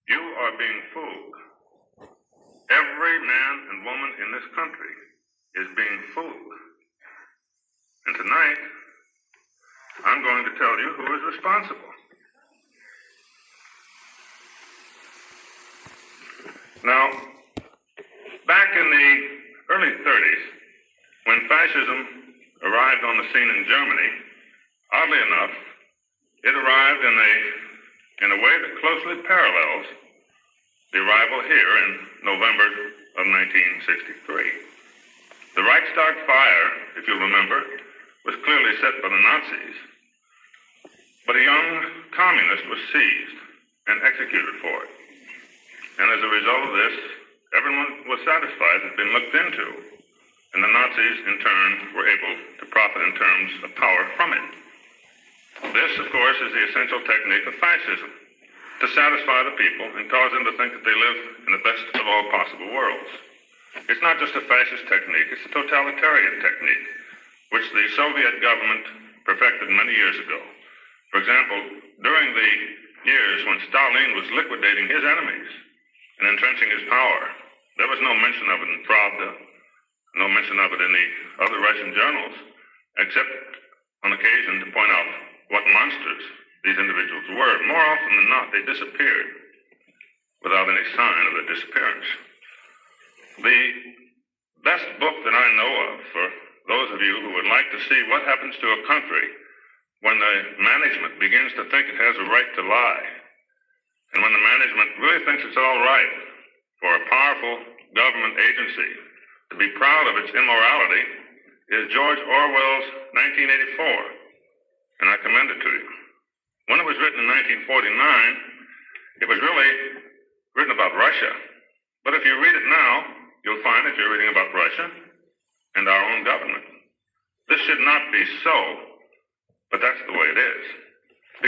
You are being fooled. Every man and woman in this country is being fooled. And tonight, I'm going to tell you who is responsible. Now, back in the early 30s, when fascism arrived on the scene in Germany, oddly enough, it arrived in a way that closely parallels the arrival here in November of 1963. The Reichstag fire, if you'll remember, was clearly set by the Nazis, but a young communist was seized and executed for it. And as a result of this, everyone was satisfied it had been looked into, and the Nazis, in turn, were able to profit in terms of power from it. This, of course, is the essential technique of fascism, to satisfy the people and cause them to think that they live in the best of all possible worlds. It's not just a fascist technique, it's a totalitarian technique, which the Soviet government perfected many years ago. For example, during the years when Stalin was liquidating his enemies and entrenching his power, there was no mention of it in Pravda, no mention of it in the other Russian journals, except on occasion to point out what monsters these individuals were. More often than not, they disappeared without any sign of their disappearance. The best book that I know of for those of you who would like to see what happens to a country when the management begins to think it has a right to lie, and when the management really thinks it's all right for a powerful government agency to be proud of its immorality, is George Orwell's 1984, and I commend it to you. When it was written in 1949, it was really written about Russia. But if you read it now, you'll find that you're reading about Russia and our own government. This should not be so, but that's the way it is.